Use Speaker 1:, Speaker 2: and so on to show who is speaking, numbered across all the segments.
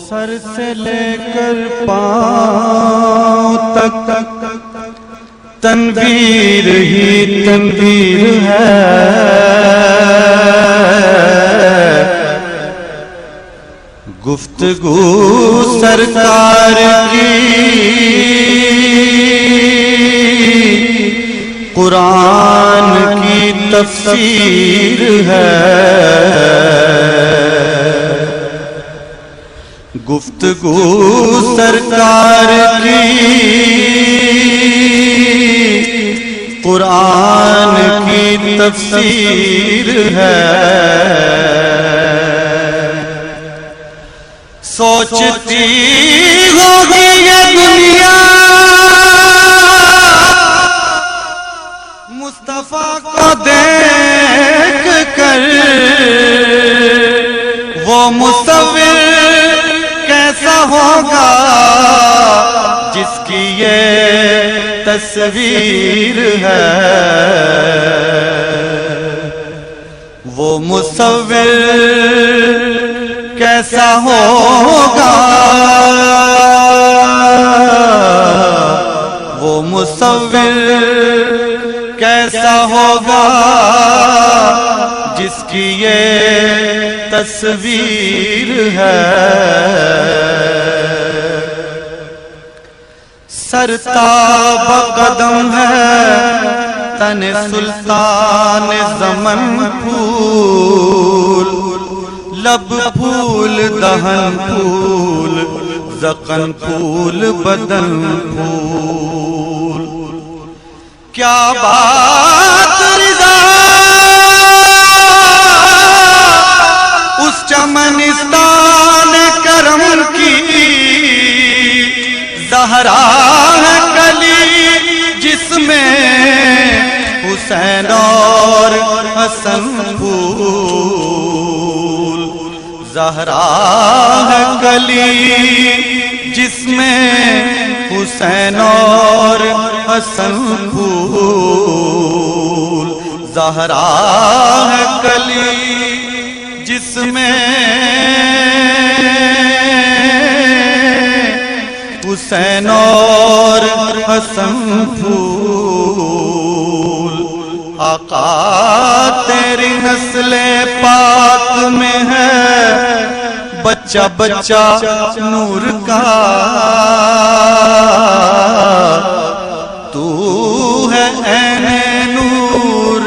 Speaker 1: سر سے لے کر پاؤں تک تنویر ہی تنویر ہے، گفتگو سرکار کی قرآن کی تفسیر ہے، گفتگو سرکار کی قرآن کی تفسیر ہے، سوچتی ہوگی یہ دنیا مصطفیٰ کو دیکھ کر، وہ مصور کیسا ہوگا جس کی یہ تصویر ہے، وہ مصور کیسا ہوگا، وہ مصور کیسا ہوگا جس کی یہ تصویر ہے، سرتاب قدم ہے تن سلطان زمن پھول، لب پھول دہن پھول زقن پھول بدن پھول، کیا بات رضا اس چمنستان کرم کی، زہرا ہے کلی جس میں حسین اور حسن پھول، زہرا ہے کلی جس میں حسین اور حسن پھول، زہرا ہے کلی جس میں حسین اور حسن پھول، آقا تیری نسل پاک میں ہے بچہ بچہ نور کا، تو ہے عین نور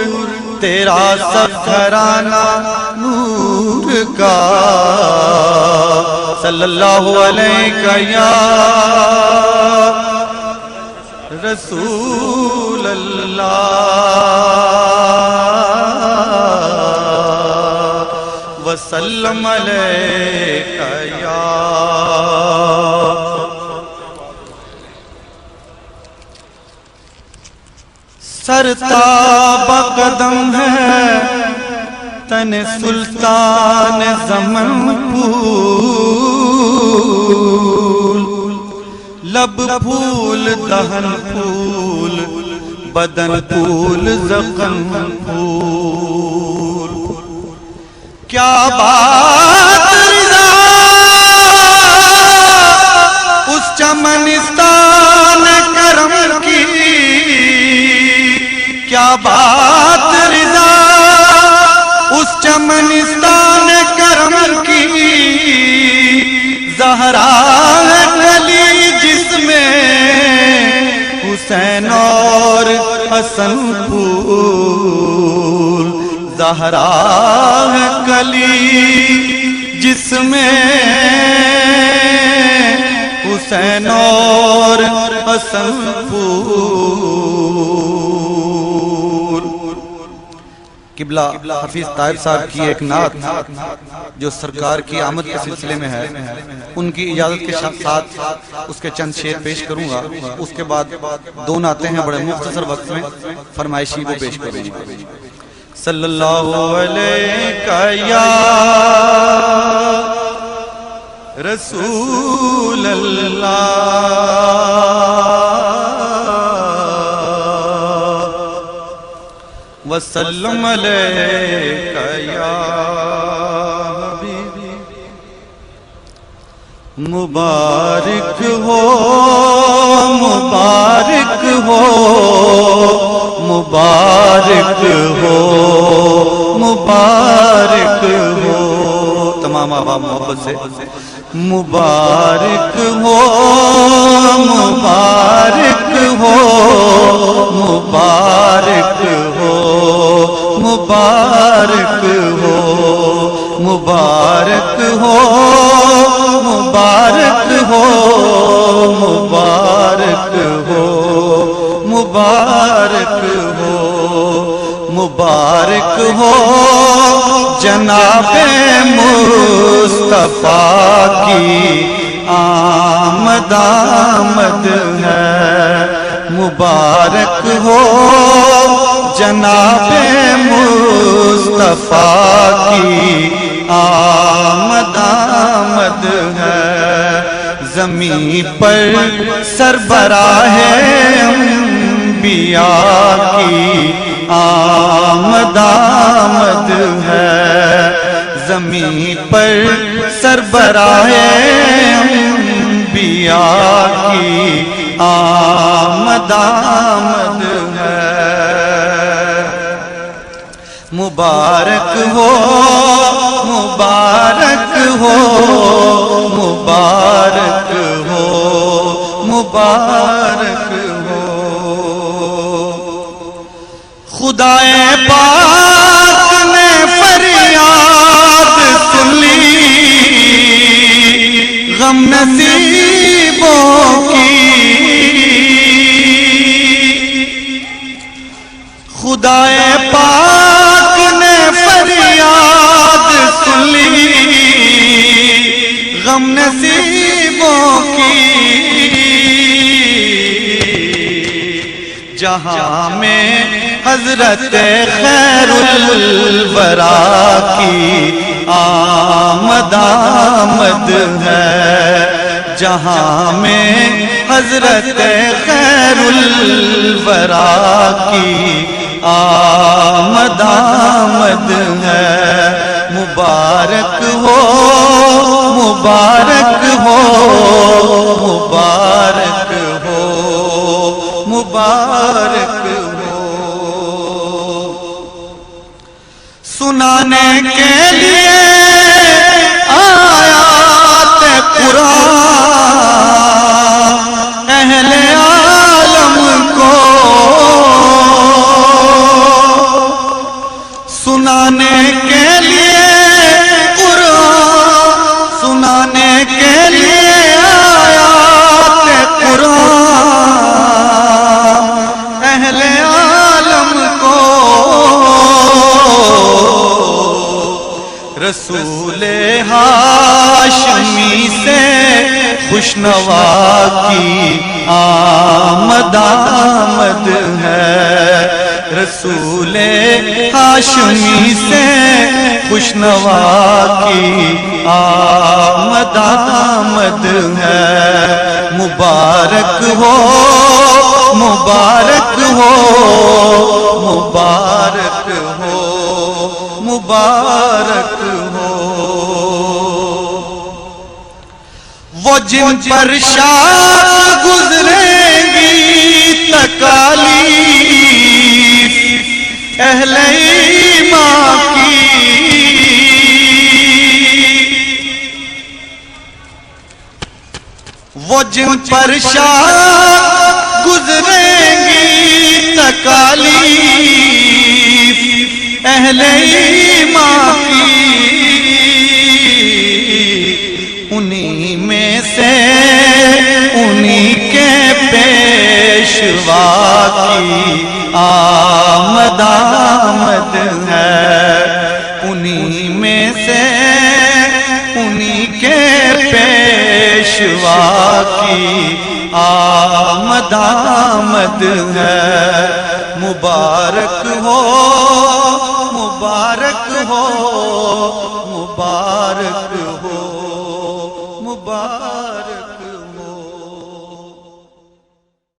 Speaker 1: تیرا سب گھرانہ نور کا، صلی اللہ علیہ یا رسول اللہ وسلم علیہ یا سرتاب قدم ہے تن سلطان زمن پھول، لب پھول دہن پھول بدن پھول زقن پھول، کیا بات رضا اس چمنستان کرم کی، کیا بات رضا اس چمنستان کرم کی، زہرا ہے کلی جس میں حسین اور حسن پھول، زہرا ہے کلی جس میں حسین اور حسن پھول۔ قبلہ حفیظ طاہر صاحب کی ایک نعت جو سرکار کی آمد کے سلسلے میں ہے، ان کی اجازت کے ساتھ اس کے چند شعر پیش کروں گا، اس کے بعد دو نعتیں ہیں بڑے مختصر وقت میں فرمائشی وہ پیش کروں گا۔ صلی اللہ علیہ یا رسول اللہ وسلم علیکہ یا حبیبی، मुबारक हो मुबारक हो मुबारक हो मुबारक हो। तमाम आवाम मोहब्बत से मुबारक हो मुबारक हो मुबारक हो मुबारक हो मुबारक हो मुबारक हो मुबारक हो मुबारक हो मुबारक हो जनाबे मुस्तफा की आमद आमद है। मुबारक हो जनाबे मुस्तफा की आमद आमद है। ज़मीं पर सरबराहे अंबिया की आमद आमद है। ज़मीं पर सरबराहे अंबिया की आमद आमद है। मुबारक हो मुबारक हो मुबारक हो मुबारक हो। खुदाए पाक ने फरियाद सुन ली गम नसीबों की। खुदाए पाक ने फरियाद सुन ली गम नसीबों की। जहां में हजरत खैरुल वरा की आमद आमद है। जहां में हजरत खैरुल वरा की आमद आमद है। मुबारक हो मुबारक हो मुबारक हो मुबारक हो। सुनाने के लिए आयात कुरान अहले आलम को। सुनाने के लिए कुरान सुनाने के लिए आयात कुरान अहले आलम को। रसूले हाशमी से खुशनवा की आमद आमद है। रसूले हाशमी से खुशनवा की आमद आमद है। मुबारक हो मुबारक हो मुबारक हो मुबारक हो। वो जिन पर शाह गुजरेंगी तकालीफ अहले ईमान की। वो जिन पर शाह गुजरेंगी तकालीफ अहले ईमान की। उन्हीं में से उन्हीं के पेशवा की आमद आमद है। उन्हीं में से उन्हीं के पेशवा की आमद आमद है। मुबारक हो मुबारक हो मुबारक हो मुबारक